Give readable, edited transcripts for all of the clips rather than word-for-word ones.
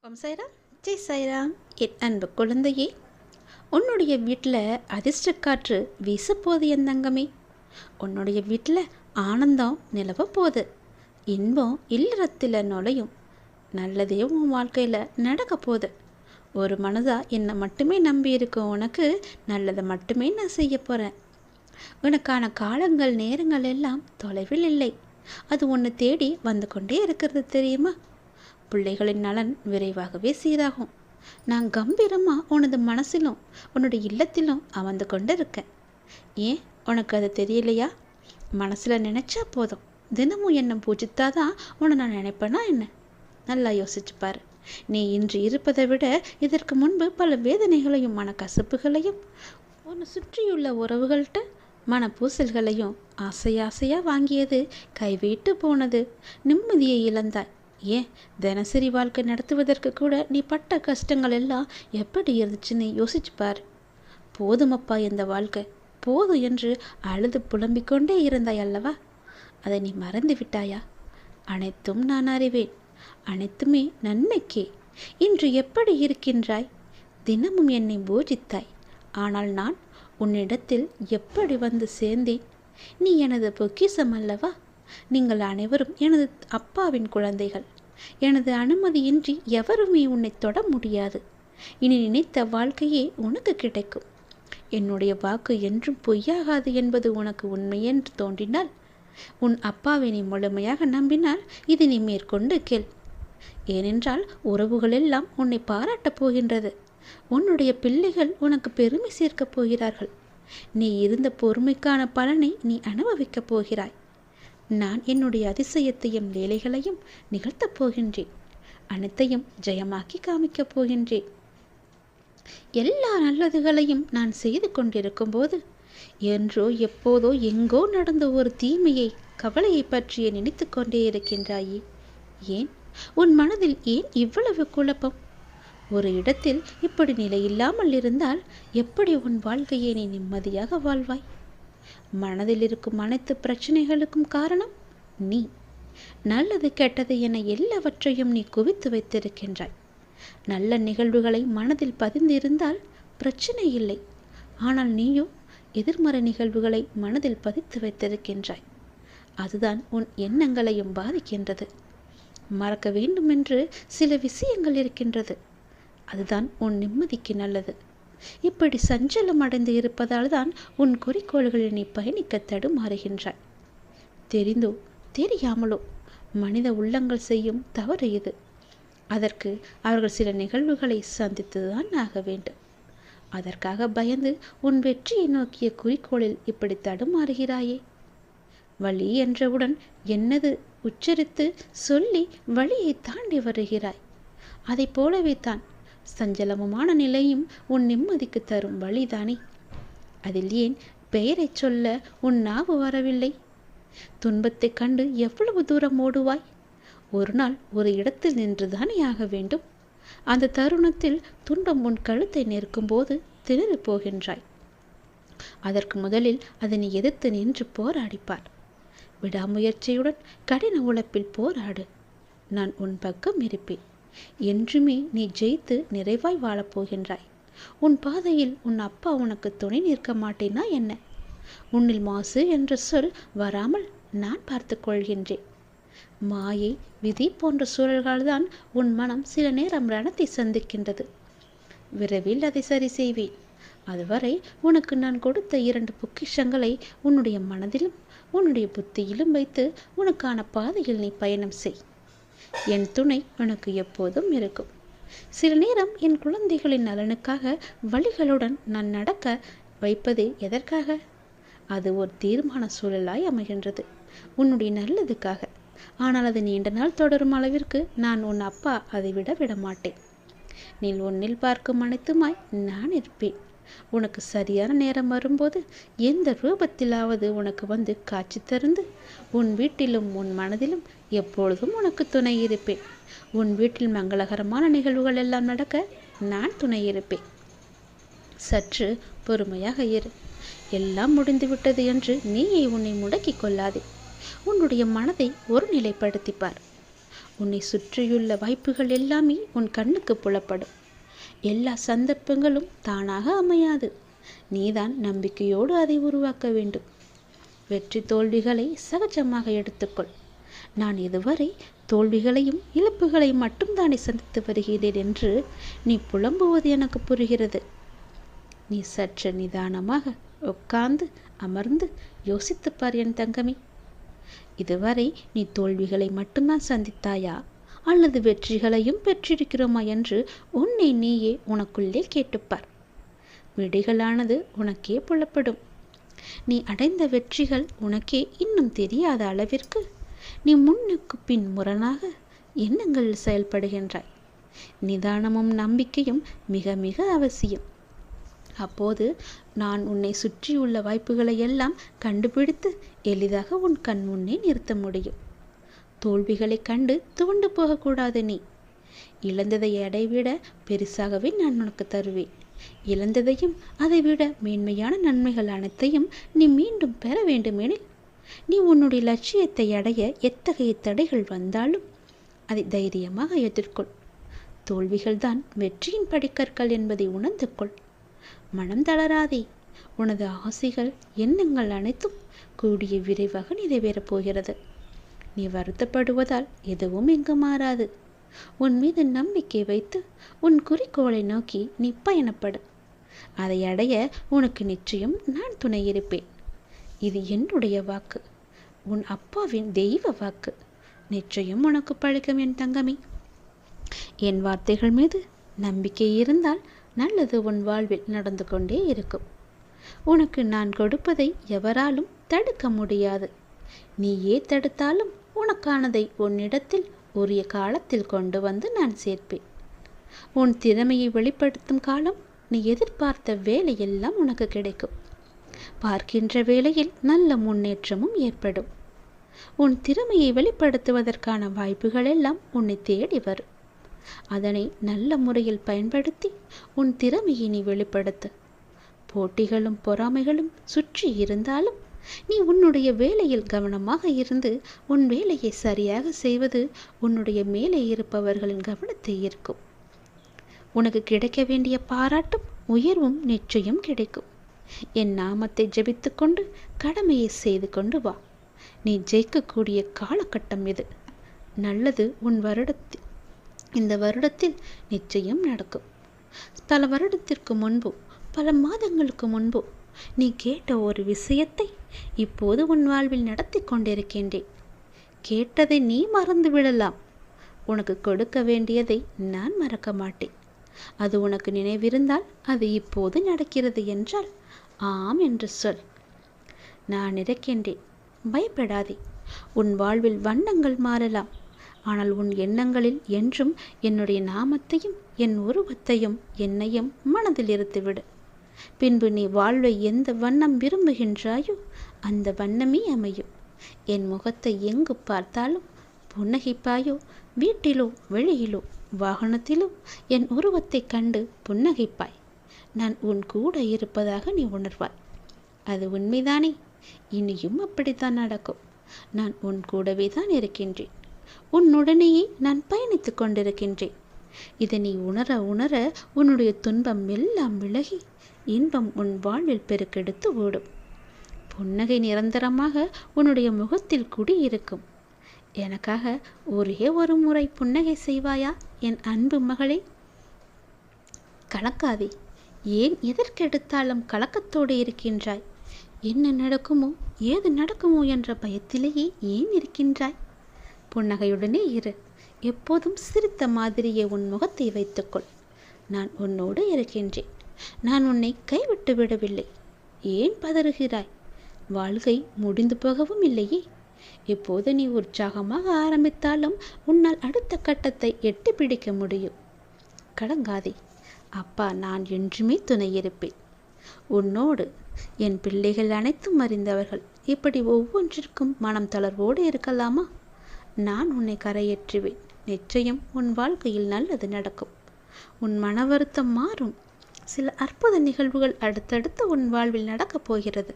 ஓம் சாய்ராம், ஜெய் சாய்ராம். என் அன்பு குழந்தையே, உன்னுடைய வீட்டில் அதிர்ஷ்ட காற்று வீசப்போது என் தங்கமே. உன்னுடைய வீட்டில் ஆனந்தம் நிலவ போகுது. இன்பம் இல்லறத்தில் நுழையும். நல்லதே உன் வாழ்க்கையில் நடக்க போகுது. ஒரு மனதா என்னை மட்டுமே நம்பி இருக்கும் உனக்கு நல்லதை மட்டுமே நான் செய்ய போகிறேன். உனக்கான காலங்கள் நேரங்கள் எல்லாம் தொலைவில் இல்லை. அது ஒன்று தேடி வந்து கொண்டே இருக்கிறது தெரியுமா? பிள்ளைகளின் நலன் விரைவாகவே சீராகும். நான் கம்பீரமாக உனது மனசிலும் உன்னுடைய இல்லத்திலும் அமர்ந்து கொண்டு இருக்கேன். ஏன் உனக்கு அது தெரியலையா? மனசில் நினச்சா போதும். தினமும் என்னை பூஜித்தாதான் உன்னை நான் நினைப்பேனா என்ன? நல்லா யோசிச்சுப்பார். நீ இன்று இருப்பதை விட இதற்கு முன்பு பல வேதனைகளையும் மனக்கசப்புகளையும் உன்னை சுற்றியுள்ள உறவுகள்கிட்ட மனப்பூசல்களையும் ஆசையாக வாங்கியது கைவிட்டு போனது. நிம்மதியை இழந்தாய். ஏன் தினசரி வாழ்க்கை நடத்துவதற்கு கூட நீ பட்ட கஷ்டங்கள் எல்லாம் எப்படி இருந்துச்சுன்னு யோசிச்சுப்பார். போதுமப்பா இந்த வாழ்க்கை போதும் என்று அழுது புலம்பிக்கொண்டே இருந்தாய் அல்லவா? அதை நீ மறந்து விட்டாயா? அனைத்தும் நான் அறிவேன். அனைத்துமே நன்மைக்கே. இன்று எப்படி இருக்கின்றாய்? தினமும் என்னை பூஜித்தாய். ஆனால் நான் உன்னிடத்தில் எப்படி வந்து சேர்ந்தேன்? நீ எனது பொக்கிஷம் அல்லவா? நீங்கள் அனைவரும் எனது அப்பாவின் குழந்தைகள். எனது அனுமதியின்றி எவருமே உன்னை தொட முடியாது. இனி நினைத்த வாழ்க்கையே உனக்கு கிடைக்கும். என்னுடைய வாக்கு என்றும் பொய்யாகாது என்பது உனக்கு உண்மையென்று தோன்றினால், உன் அப்பாவை நீ முழுமையாக நம்பினால் இதை நீ மேற்கொண்டு கேள். ஏனென்றால் உறவுகளெல்லாம் உன்னை பாராட்டப் போகின்றது. உன்னுடைய பிள்ளைகள் உனக்கு பெருமை சேர்க்கப் போகிறார்கள். நீ இருந்த பொறுமைக்கான பலனை நீ அனுபவிக்கப் போகிறாய். நான் என்னுடைய அதிசயத்தையும் லீலைகளையும் நிகழ்த்தப் போகின்றேன். அனைத்தையும் ஜெயமாக்கி காமிக்கப் போகின்றேன். எல்லா நல்லதுகளையும் நான் செய்து கொண்டிருக்கும் போது என்றோ எப்போதோ எங்கோ நடந்த ஒரு தீமையை கவலையை பற்றிய நினைத்து கொண்டே இருக்கின்றாயே. ஏன் உன் மனதில் ஏன் இவ்வளவு குழப்பம்? ஒரு இடத்தில் இப்படி நிலையில்லாமல் இருந்தால் எப்படி உன் வாழ்க்கையை நீ நிம்மதியாக வாழ்வாய்? மனதில் இருக்கும் அனைத்து பிரச்சனைகளுக்கும் காரணம் நீ. நல்லது கெட்டது என எல்லாவற்றையும் நீ குவித்து வைத்திருக்கின்றாய். நல்ல நிகழ்வுகளை மனதில் பதிந்திருந்தால் பிரச்சனை இல்லை. ஆனால் நீயோ எதிர்மறை நிகழ்வுகளை மனதில் பதித்து வைத்திருக்கின்றாய். அதுதான் உன் எண்ணங்களையும் பாதிக்கின்றது. மறக்க வேண்டும் என்று சில விஷயங்கள் இருக்கின்றது. அதுதான் உன் நிம்மதிக்கு நல்லது. இப்படி சஞ்சலம் அடைந்து இருப்பதால் தான் உன் குறிக்கோள்களில் நீ பயணிக்க தடுமாறுகின்றாய். தெரிந்தோ தெரியாமலோ மனித உள்ளங்கள் செய்யும் தவறு இது. அதற்கு அவர்கள் சில நிகழ்வுகளை சந்தித்துதான் ஆக வேண்டும். அதற்காக பயந்து உன் வெற்றியை நோக்கிய குறிக்கோளில் இப்படி தடுமாறுகிறாயே. வழி என்றவுடன் என்னது உச்சரித்து சொல்லி வழியை தாண்டி வருகிறாய். அதை போலவே தான் சஞ்சலமுமான நிலையும் உன் நிம்மதிக்கு தரும் வழிதானே. அதில் ஏன் பெயரை சொல்ல உன் நாவு வரவில்லை? துன்பத்தை கண்டு எவ்வளவு தூரம் ஓடுவாய்? ஒரு நாள் ஒரு இடத்தில் நின்றுதானே ஆக வேண்டும். அந்த தருணத்தில் துன்பம் உன் கழுத்தை நெருக்கும் போது திணறி போகின்றாய். அதற்கு முதலில் அதனை எதிர்த்து நின்று போராடிப்பார். விடாமுயற்சியுடன் கடின உழைப்பில் போராடு. நான் உன் பக்கம் இருப்பேன். என்றுமே நீ ஜெயித்து நிறைவாய் வாழப்போகின்றாய். உன் பாதையில் உன் அப்பா உனக்கு துணை நிற்க மாட்டேனா என்ன? உன்னில் மாசு என்ற சொல் வராமல் நான் பார்த்து கொள்கின்றேன். மாயை விதி போன்ற சூழல்கள்தான் உன் மனம் சில நேரம் ரணத்தை சந்திக்கின்றது. விரைவில் அதை சரி செய்வேன். அதுவரை உனக்கு நான் கொடுத்த 2 பொக்கிஷங்களை உன்னுடைய மனதிலும் உன்னுடைய புத்தியிலும் வைத்து உனக்கான பாதையில் நீ பயணம் செய். என் துணை உனக்கு எப்போதும் இருக்கும். சில நேரம் என் குழந்தைகளின் நலனுக்காக வழிகளுடன் நான் நடக்க வைப்பதே எதற்காக? அது ஒரு தீர்மான சூழலாய் அமைகின்றது, உன்னுடைய நல்லதுக்காக. ஆனால் அது நீண்ட நாள் தொடரும் அளவிற்கு நான் உன் அப்பா அதை விட மாட்டேன். நீ உன்னில் பார்க்கும் அனைத்துமாய் நான் இருப்பேன். உனக்கு சரியான நேரம் வரும்போது எந்த ரூபத்திலாவது உனக்கு வந்து காட்சி தருந்து உன் வீட்டிலும் உன் மனதிலும் எப்பொழுதும் உனக்கு துணை இருப்பேன். உன் வீட்டில் மங்களகரமான நிகழ்வுகள் எல்லாம் நடக்க நான் துணை இருப்பேன். சற்று பொறுமையாக இரு. எல்லாம் முடிந்துவிட்டது என்று நீயே உன்னை முடக்கிக் கொள்ளாதே. உன்னுடைய மனதை ஒரு நிலைப்படுத்திப்பார். உன்னை சுற்றியுள்ள வாய்ப்புகள் எல்லாமே உன் கண்ணுக்கு புலப்படும். எல்லா சந்தர்ப்பங்களும் தானாக அமையாது. நீதான் நம்பிக்கையோடு அதை உருவாக்க வேண்டும். வெற்றி தோல்விகளை சகஜமாக எடுத்துக்கொள். நான் இதுவரை தோல்விகளையும் இழப்புகளையும் மட்டும்தானே சந்தித்து வருகிறேன் என்று நீ புலம்புவது எனக்கு புரிகிறது. நீ சற்று நிதானமாக உட்கார்ந்து அமர்ந்து யோசித்துப்பார் என் தங்கமே. இதுவரை நீ தோல்விகளை மட்டும்தான் சந்தித்தாயா அல்லது வெற்றிகளையும் பெற்றிருக்கிறோமா என்று உன்னை நீயே உனக்குள்ளே கேட்டுப்பார். விடைகளானது உனக்கே புலப்படும். நீ அடைந்த வெற்றிகள் உனக்கே இன்னும் தெரியாத அளவிற்கு நீ முன்னுக்கு பின் முரணாக எண்ணங்களில் செயல்படுகின்றாய். நிதானமும் நம்பிக்கையும் மிக மிக அவசியம். அப்போது நான் உன்னை சுற்றியுள்ள வாய்ப்புகளை எல்லாம் கண்டுபிடித்து எளிதாக உன் கண் முன்னே நிறுத்த முடியும். தோல்விகளை கண்டு துவண்டு போகக்கூடாது. நீ இழந்ததை அடைவிட பெருசாகவே நான் உனக்கு தருவேன். இழந்ததையும் அதைவிட மேன்மையான நன்மைகள் அனைத்தையும் நீ மீண்டும் பெற வேண்டுமெனில் நீ உன்னுடைய லட்சியத்தை அடைய எத்தகைய தடைகள் வந்தாலும் அதை தைரியமாக எதிர்கொள். தோல்விகள்தான் வெற்றியின் படிக்கற்கள் என்பதை உணர்ந்து கொள். மனம் தளராதே. உனது ஆசைகள் எண்ணங்கள் அனைத்தும் கூடிய விரைவாக நிறைவேறப் போகிறது. நீ வருத்தப்படுவதால் எதுவும் இங்கு மாறாது. உன் மீது நம்பிக்கை வைத்து உன் குறிக்கோளை நோக்கி நீ பயணப்படு. அதை அடைய உனக்கு நிச்சயம் நான் துணை இருப்பேன். இது என்னுடைய வாக்கு, உன் அப்பாவின் தெய்வ வாக்கு. நிச்சயம் உனக்கு பழிக்கும் என் தங்கமே. என் வார்த்தைகள் மீது நம்பிக்கை இருந்தால் நல்லது உன் வாழ்வில் நடந்து கொண்டே இருக்கும். உனக்கு நான் கொடுப்பதை எவராலும் தடுக்க முடியாது. நீயே தடுத்தாலும் உனக்கானதை உன்னிடத்தில் உரிய காலத்தில் கொண்டு வந்து நான் சேர்ப்பேன். உன் திறமையை வெளிப்படுத்தும் காலம் நீ எதிர்பார்த்த வேலையெல்லாம் உனக்கு கிடைக்கும். பார்க்கின்ற வேளையில் நல்ல முன்னேற்றமும் ஏற்படும். உன் திறமையை வெளிப்படுத்துவதற்கான வாய்ப்புகள் எல்லாம் உன்னை தேடி வரும். அதனை நல்ல முறையில் பயன்படுத்தி உன் திறமையை நீ வெளிப்படுத்து. போட்டிகளும் பொறாமைகளும் சுற்றி இருந்தாலும் நீ உன்னுடைய வேலையில் கவனமாக இருந்து உன் வேலையை சரியாக செய்வது உன்னுடைய மேலே இருப்பவர்களின் கவனத்தை ஈர்க்கும். உனக்கு கிடைக்க வேண்டிய பாராட்டும் உயர்வும் நிச்சயம் கிடைக்கும். என் நாமத்தை ஜெபித்து கொண்டு கடமையை செய்து கொண்டு வா. நீ ஜெயிக்கக்கூடிய காலகட்டம் இது. நல்லது இந்த வருடத்தில் நிச்சயம் நடக்கும். பல வருடத்திற்கு முன்போ பல மாதங்களுக்கு முன்போ நீ கேட்ட ஒரு விஷயத்தை இப்போது உன் வாழ்வில் நடத்தி கொண்டிருக்கின்றேன். கேட்டதை நீ மறந்து விடலாம். உனக்கு கொடுக்க வேண்டியதை நான் மறக்க மாட்டேன். அது உனக்கு நினைவிருந்தால் அது இப்போது நடக்கிறது என்றால் ஆம் என்று சொல். நான் இருக்கின்றேன். பயப்படாதே. உன் வாழ்வில் வண்ணங்கள் மாறலாம். ஆனால் உன் எண்ணங்களில் என்றும் என்னுடைய நாமத்தையும் என் உருவத்தையும் என்னையும் மனதில் இருத்துவிடு. பின்பு நீ வாழ்வை எந்த வண்ணம் விரும்புகின்றாயோ அந்த வண்ணமே அமையும். என் முகத்தை எங்கு பார்த்தாலும் புன்னகைப்பாயோ, வீட்டிலோ வெளியிலோ வாகனத்திலோ என் உருவத்தை கண்டு புன்னகைப்பாய். நான் உன் கூட இருப்பதாக நீ உணர்வாய். அது உண்மைதானே? இனியும் அப்படித்தான் நடக்கும். நான் உன் கூடவே தான் இருக்கின்றேன். உன்னுடனேயே நான் பயணித்து கொண்டிருக்கின்றேன். இதை நீ உணர உணர உன்னுடைய துன்பம் எல்லாம் விலகி இன்பம் உன் வாழ்வில் பெருக்கெடுத்து ஓடும். புன்னகை நிரந்தரமாக உன்னுடைய முகத்தில் குடியிருக்கும். எனக்காக ஒரே ஒரு முறை புன்னகை செய்வாயா என் அன்பு மகளே? கலக்காதே. ஏன் எதற்கெடுத்தாலும் கலக்கத்தோடு இருக்கின்றாய்? என்ன நடக்குமோ ஏது நடக்குமோ என்ற பயத்திலேயே ஏன் இருக்கின்றாய்? புன்னகையுடனே இரு. எப்போதும் சிரித்த மாதிரியே உன் முகத்தை வைத்துக்கொள். நான் உன்னோடு இருக்கின்றேன். நான் உன்னை கைவிட்டு விடவில்லை. ஏன் பதறுகிறாய்? வாழ்க்கை முடிந்து போகவும் இல்லையே. இப்போது நீ உற்சாகமாக ஆரம்பித்தாலும் உன்னால் அடுத்த கட்டத்தை எட்டி பிடிக்க முடியும். கலங்காதே. அப்பா நான் என்றுமே துணை இருப்பேன். உன்னோடு என் பிள்ளைகள் அனைத்தும் அறிந்தவர்கள் இப்படி ஒவ்வொன்றிற்கும் மனம் தளர்வோடு இருக்கலாமா? நான் உன்னை கரையேற்றுவேன். நிச்சயம் உன் வாழ்க்கையில் நல்லது நடக்கும். உன் மன வருத்தம் மாறும். சில அற்புத நிகழ்வுகள் அடுத்தடுத்து உன் வாழ்வில் நடக்கப் போகிறது.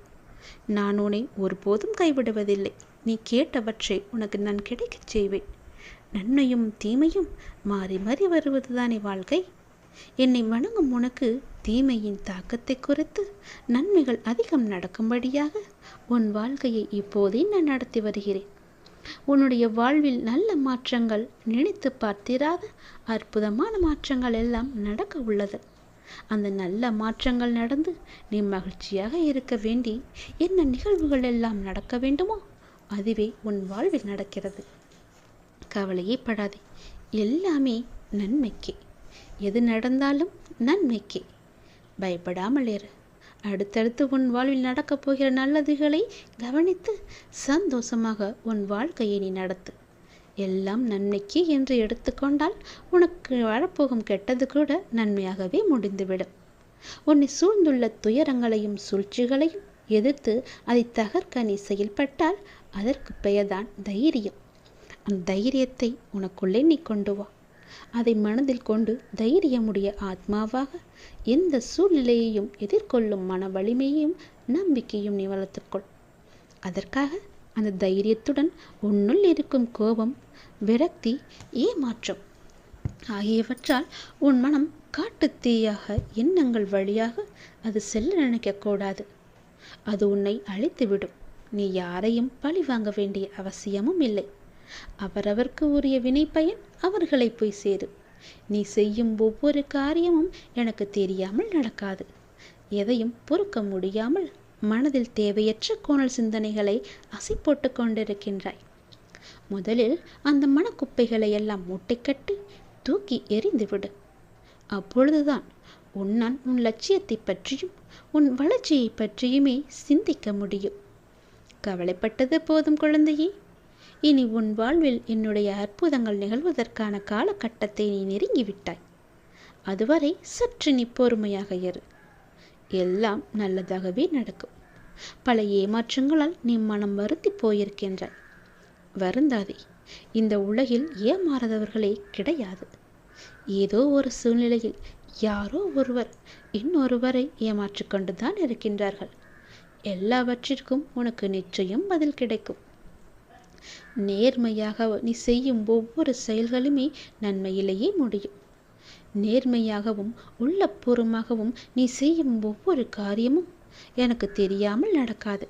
நான் உன்னை ஒருபோதும் கைவிடுவதில்லை. நீ கேட்டவற்றை உனக்கு நான் கிடைக்கச் செய்வேன். நன்மையும் தீமையும் மாறி மாறி வருவதுதானே வாழ்க்கை. என்னை வணங்கும் உனக்கு தீமையின் தாக்கத்தை குறைத்து நன்மைகள் அதிகம் நடக்கும்படியாக உன் வாழ்க்கையை இப்போதே நான் நடத்தி வருகிறேன். உன்னுடைய வாழ்வில் நல்ல மாற்றங்கள், நினைத்து பார்த்திராத அற்புதமான மாற்றங்கள் எல்லாம் நடக்க உள்ளது. அந்த நல்ல மாற்றங்கள் நடந்து நீ மகிழ்ச்சியாக இருக்க வேண்டி என்ன நிகழ்வுகள் எல்லாம் நடக்க வேண்டுமோ அதுவே உன் வாழ்வில் நடக்கிறது. கவலையே படாதே, எல்லாமே நன்மைக்கே. எது நடந்தாலும் நன்மைக்கே. பயப்படாமல் இரு. அடுத்தடுத்து உன் வாழ்வில் நடக்கப் போகிற நல்லதுகளை கவனித்து சந்தோஷமாக உன் வாழ்க்கையை நீ நடத்து. எல்லாம் நன்மைக்கு என்று எடுத்துக்கொண்டால் உனக்கு வரப்போகும் கெட்டது கூட நன்மையாகவே முடிந்துவிடும். உன்னை சூழ்ந்துள்ள துயரங்களையும் சூழ்ச்சிகளையும் எதிர்த்து அதை தகர்க்க நீ செயல்பட்டால் அதற்கு பெயர்தான் தைரியம். அந்த தைரியத்தை உனக்குள்ளே நீ கொண்டு வா. அதை மனதில் கொண்டு தைரியமுடைய ஆத்மாவாக எந்த சூழ்நிலையையும் எதிர்கொள்ளும் மன வலிமையையும் நம்பிக்கையும் நீ வளர்த்துக்கொள். அதற்காக அந்த தைரியத்துடன் உன்னுள் இருக்கும் கோபம், விரக்தி, ஏமாற்றம் ஆகியவற்றால் உன் மனம் காட்டுத்தீயாக எண்ணங்கள் வழியாக அது செல்ல நினைக்கக்கூடாது. அது உன்னை அழித்துவிடும். நீ யாரையும் பழி வாங்க வேண்டிய அவசியமும் இல்லை. அவரவர்க்கு உரிய வினை பயன் அவர்களை போய் சேரும். நீ செய்யும் ஒவ்வொரு காரியமும் எனக்கு தெரியாமல் நடக்காது. எதையும் பொறுக்க முடியாமல் மனதில் தேவையற்ற கோணல் சிந்தனைகளை அசை போட்டு கொண்டிருக்கின்றாய். முதலில் அந்த மனக்குப்பைகளை எல்லாம் மூட்டை கட்டி தூக்கி எறிந்துவிடு. அப்பொழுதுதான் உன்னால் உன் லட்சியத்தை பற்றியும் உன் வளர்ச்சியை பற்றியுமே சிந்திக்க முடியும். கவலைப்பட்டது போதும் குழந்தையே. இனி உன் வாழ்வில் என்னுடைய அற்புதங்கள் நிகழ்வதற்கான காலகட்டத்தை நீ நெருங்கிவிட்டாய். அதுவரை சற்று நீ பொறுமையாக இரு. எல்லாம் நல்லதாகவே நடக்கும். பல ஏமாற்றங்களால் நீ மனம் வருந்தி போயிருக்கின்றாய். வருந்தாதே. இந்த உலகில் ஏமாறாதவர்களே கிடையாது. ஏதோ ஒரு சூழ்நிலையில் யாரோ ஒருவர் இன்னொருவரை ஏமாற்றிக் கொண்டுதான் இருக்கின்றார்கள். எல்லாவற்றிற்கும் உனக்கு நிச்சயம் பதில் கிடைக்கும். நேர்மையாக நீ செய்யும் ஒவ்வொரு செயல்களுமே நன்மையிலேயே முடியும். நேர்மையாகவும் உள்ளபூர்வமாகவும் நீ செய்யும் ஒவ்வொரு காரியமும் எனக்கு தெரியாமல் நடக்காது.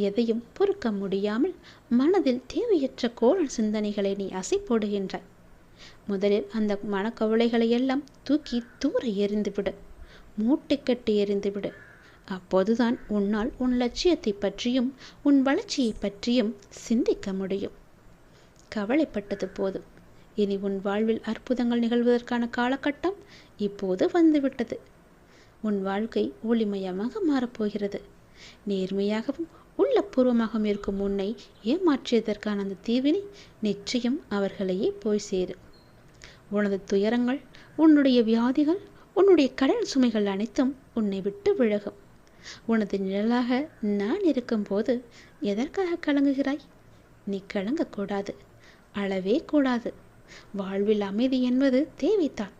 எதையும் பொறுக்க முடியாமல் மனதில் தேவையற்ற கோணல் சிந்தனைகளை நீ அசை போடுகின்றாய். முதலில் அந்த மனக்கவலைகளை எல்லாம் தூக்கி தூர எறிந்துவிடு. மூட்டை கட்டி எறிந்துவிடு. அப்போதுதான் உன்னால் உன் லட்சியத்தை பற்றியும் உன் வளர்ச்சியை பற்றியும் சிந்திக்க முடியும். கவலைப்பட்டது போதும். இனி உன் வாழ்வில் அற்புதங்கள் நிகழ்வதற்கான காலகட்டம் இப்போது வந்துவிட்டது. உன் வாழ்க்கை ஒளிமயமாக மாறப்போகிறது. நேர்மையாகவும் உள்ளபூர்வமாகவும் இருக்கும் உன்னை ஏமாற்றியதற்கான அந்த தீவினை நிச்சயம் அவர்களையே போய் சேரும். உனது துயரங்கள், உன்னுடைய வியாதிகள், உன்னுடைய கடன் சுமைகள் அனைத்தும் உன்னை விட்டு விலகும். உனது நிழலாக நான் இருக்கும்போது எதற்காக கலங்குகிறாய்? நீ கலங்கக்கூடாது, அழவே கூடாது. வாழ்வில் அமைதி என்பது தேவைத்தான்.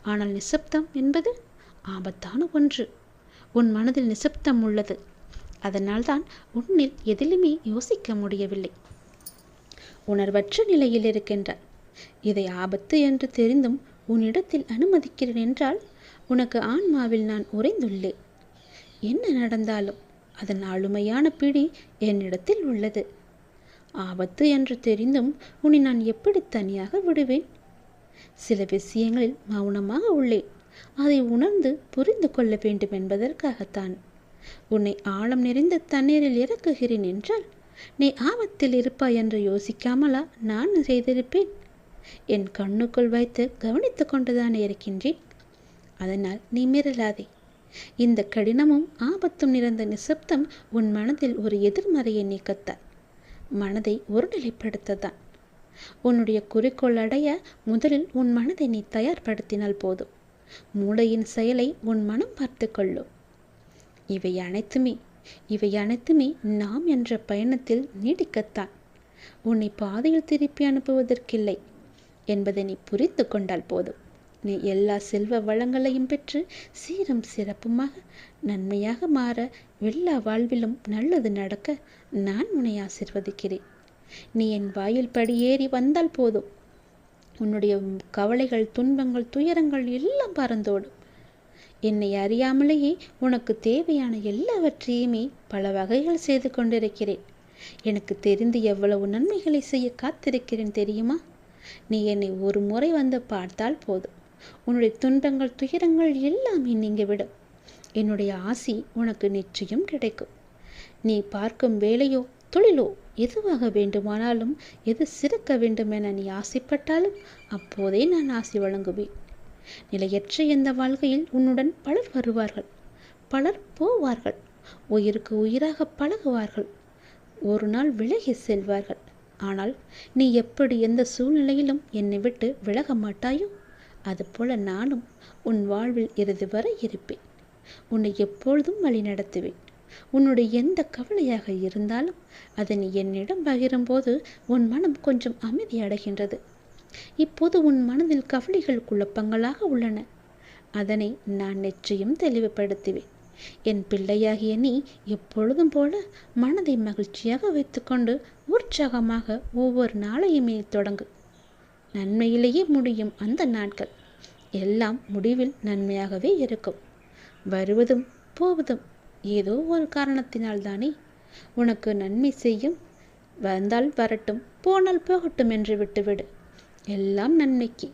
ஆனால் நிசப்தம் என்பது ஆபத்தான ஒன்று. உன் மனதில் நிசப்தம் உள்ளது. அதனால்தான் உன்னில் எதிலுமே யோசிக்க முடியவில்லை. உணர்வற்ற நிலையில் இருக்கின்றாய். இதை ஆபத்து என்று தெரிந்தும் உன்னிடத்தில் அனுமதிக்கிறேன் என்றால் உனக்கு ஆன்மாவில் நான் உறைந்துள்ளேன். என்ன நடந்தாலும் அதன் ஆளுமையான பிடி என்னிடத்தில் உள்ளது. ஆபத்து என்று தெரிந்தும் உன்னை நான் எப்படி தனியாக விடுவேன்? சில விஷயங்களில் மௌனமாக உள்ளேன். அதை உணர்ந்து புரிந்து கொள்ள வேண்டும் என்பதற்காகத்தான். உன்னை ஆழம் நிறைந்த தண்ணீரில் இறக்குகிறேன் என்றால் நீ ஆபத்தில் இருப்பாய் என்று யோசிக்காமலா நான் செய்திருப்பேன்? என் கண்ணுக்குள் வைத்து கவனித்து கொண்டுதானே இருக்கின்றேன். அதனால் நீ மிரளாதே. இந்த கடினமும் ஆபத்தும் நிறைந்த நிசப்தம் உன் மனதில் ஒரு எதிர்மறையை நீக்கத்தான், மனதை ஒருநிலைப்படுத்தத்தான். உன்னுடைய குறிக்கோள் அடைய முதலில் உன் மனதை நீ தயார்படுத்தினால் போதும். மூளையின் செயலை உன் மனம் பார்த்து கொள்ளும். இவை அனைத்துமே நாம் என்ற பயணத்தில் நீடிக்கத்தான். உன்னை பாதையில் திருப்பி அனுப்புவதற்கில்லை என்பதை நீ புரிந்து கொண்டால் போதும். நீ எல்லா செல்வ வளங்களையும் பெற்று சீரும் சிறப்புமாக நன்மையாக மாற, எல்லா வாழ்விலும் நல்லது நடக்க நான் உன்னை ஆசிர்வதிக்கிறேன். நீ என் வாயில் படியேறி வந்தால் போதும். உன்னுடைய கவலைகள், துன்பங்கள், துயரங்கள் எல்லாம் பறந்தோடும். என்னை அறியாமலேயே உனக்கு தேவையான எல்லாவற்றையுமே பல வகைகள் செய்து கொண்டிருக்கிறேன். எனக்கு தெரிந்து எவ்வளவு நன்மைகளை செய்ய காத்திருக்கிறேன் தெரியுமா? நீ என்னை ஒரு முறை வந்து பார்த்தால் போதும், உன்னுடைய துன்பங்கள், துயரங்கள் எல்லாமே நீங்கிவிடும். என்னுடைய ஆசி உனக்கு நிச்சயம் கிடைக்கும். நீ பார்க்கும் வேலையோ தொழிலோ எதுவாக வேண்டுமானாலும், எது சிறக்க வேண்டும் என நீ ஆசைப்பட்டாலும் அப்போதே நான் ஆசி வழங்குவேன். நிலையற்ற இந்த வாழ்க்கையில் உன்னுடன் பலர் வருவார்கள், பலர் போவார்கள், உயிருக்கு உயிராக பழகுவார்கள், ஒரு நாள் விலகி செல்வார்கள். ஆனால் நீ எப்படி எந்த சூழ்நிலையிலும் என்னை விட்டு விலக மாட்டாயோ, அதுபோல நானும் உன் வாழ்வில் இறுதி வரை இருப்பேன். உன்னை எப்பொழுதும் வழி நடத்துவேன். உன்னுடைய எந்த கவலையாக இருந்தாலும் அதை நீ என்னிடம் பகிரும்போது உன் மனம் கொஞ்சம் அமைதி அடைகின்றது. இப்போது உன் மனதில் கவலைகள் குழப்பங்களாக உள்ளன. அதனை நான் நிச்சயம் தெளிவுபடுத்துவேன். என் பிள்ளையாகிய நீ எப்பொழுதும் போல மனதை மகிழ்ச்சியாக வைத்துக்கொண்டு உற்சாகமாக ஒவ்வொரு நாளையுமே தொடங்கு. நன்மையிலேயே முடியும் அந்த நாட்கள் எல்லாம் முடிவில் நன்மையாகவே இருக்கும். வருவதும் போவதும் ஏதோ ஒரு காரணத்தினால் தானே. உனக்கு நன்மை செய்யும். வந்தால் வரட்டும், போனால் போகட்டும் என்று விட்டுவிடு. எல்லாம் நன்மைக்கு.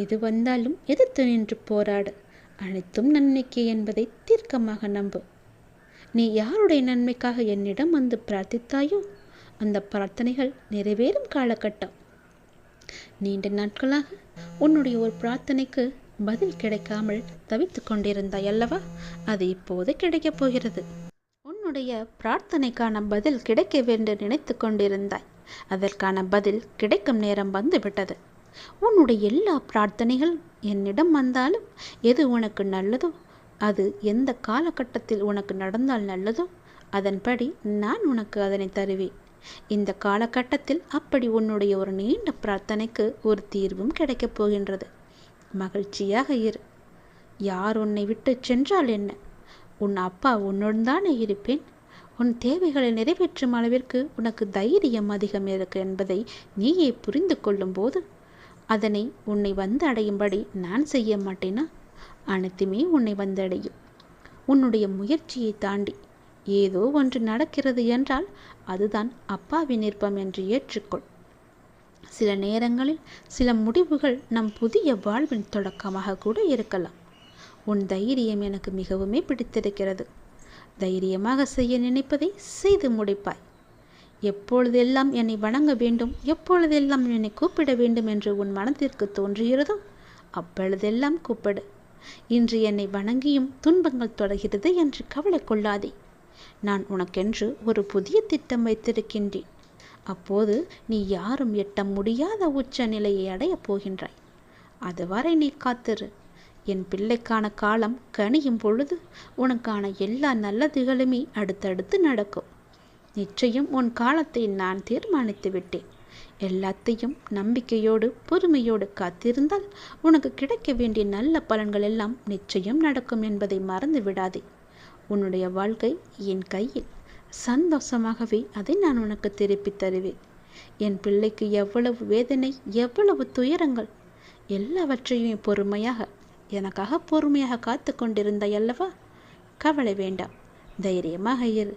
எது வந்தாலும் எதிர்த்து நின்று போராடு. அனைத்தும் நன்மைக்கு என்பதை தீர்க்கமாக நம்பு. நீ யாருடைய நன்மைக்காக என்னிடம் வந்து பிரார்த்தித்தாயோ அந்த பிரார்த்தனைகள் நிறைவேறும் காலகட்டம். நீண்ட நாட்களாக உன்னுடைய ஒரு பிரார்த்தனைக்கு பதில் கிடைக்காமல் தவித்து கொண்டிருந்தாய் அல்லவா? அது இப்போது கிடைக்கப் போகிறது. உன்னுடைய பிரார்த்தனைக்கான பதில் கிடைக்க வேண்டும் நினைத்து கொண்டிருந்தாய். அதற்கான பதில் கிடைக்கும் நேரம் வந்துவிட்டது. உன்னுடைய எல்லா பிரார்த்தனைகள் என்னிடம் வந்தாலும் எது உனக்கு நல்லதோ, அது எந்த காலகட்டத்தில் உனக்கு நடந்தால் நல்லதோ அதன்படி நான் உனக்கு அதனை தருவேன். இந்த காலகட்டத்தில் அப்படி உன்னுடைய ஒரு நீண்ட பிரார்த்தனைக்கு ஒரு தீர்வும் கிடைக்கப் போகின்றது. மகிழ்ச்சியாக இரு. யார் உன்னை விட்டு சென்றால் என்ன? உன் அப்பா உன்னுடன் தானே இருப்பேன். உன் தேவைகளை நிறைவேற்றும் அளவிற்கு உனக்கு தைரியம் அதிகம் இருக்கு என்பதை நீயே புரிந்து கொள்ளும் போது அதனை உன்னை வந்து அடையும்படி நான் செய்ய மாட்டேனா? அனைத்துமே உன்னை வந்தடையும். உன்னுடைய முயற்சியை தாண்டி ஏதோ ஒன்று நடக்கிறது என்றால் அதுதான் அப்பாவின் விருப்பம் என்று ஏற்றுக்கொள். சில நேரங்களில் சில முடிவுகள் நம் புதிய வாழ்வின் தொடக்கமாக கூட இருக்கலாம். உன் தைரியம் எனக்கு மிகவுமே பிடித்திருக்கிறது. தைரியமாக செய்ய நினைப்பதை செய்து முடிப்பாய். எப்பொழுதெல்லாம் என்னை வணங்க வேண்டும், எப்பொழுதெல்லாம் என்னை கூப்பிட வேண்டும் என்று உன் மனத்திற்கு தோன்றுகிறதோ அப்பொழுதெல்லாம் கூப்பிடு. இன்று என்னை வணங்கியும் துன்பங்கள் தொடர்கிறது என்று கவலை கொள்ளாதே. நான் உனக்கென்று ஒரு புதிய திட்டம் வைத்திருக்கின்றேன். அப்போது நீ யாரும் எட்ட முடியாத உச்ச நிலையை அடையப் போகின்றாய். அதுவரை நீ காத்திரு. என் பிள்ளைக்கான காலம் கனியும் பொழுது உனக்கான எல்லா நல்லதுகளுமே அடுத்தடுத்து நடக்கும். நிச்சயம் உன் காலத்தை நான் தீர்மானித்து விட்டேன். எல்லாத்தையும் நம்பிக்கையோடு பொறுமையோடு காத்திருந்தால் உனக்கு கிடைக்க வேண்டிய நல்ல பலன்கள் எல்லாம் நிச்சயம் நடக்கும் என்பதை மறந்து விடாதே. உன்னுடைய வாழ்க்கை என் கையில். சந்தோஷமாகவே அதை நான் உனக்கு திருப்பி தருவேன். என் பிள்ளைக்கு எவ்வளவு வேதனை, எவ்வளவு துயரங்கள் எல்லாவற்றையும் பொறுமையாக எனக்காக பொறுமையாக காத்து கொண்டிருந்தாய் அல்லவா? கவலை வேண்டாம், தைரியமாக இரு.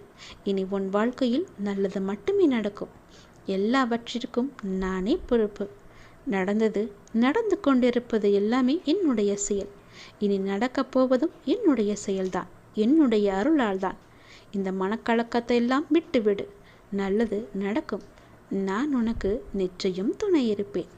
இனி உன் வாழ்க்கையில் நல்லது மட்டுமே நடக்கும். எல்லாவற்றிற்கும் நானே பொறுப்பு. நடந்தது, நடந்து கொண்டிருப்பது எல்லாமே என்னுடைய செயல். இனி நடக்கப் போவதும் என்னுடைய செயல்தான், என்னுடைய அருளால் தான். இந்த மனக்கலக்கத்தை எல்லாம் விட்டுவிடு. நல்லது நடக்கும். நான் உனக்கு நிச்சயம் துணை இருப்பேன்.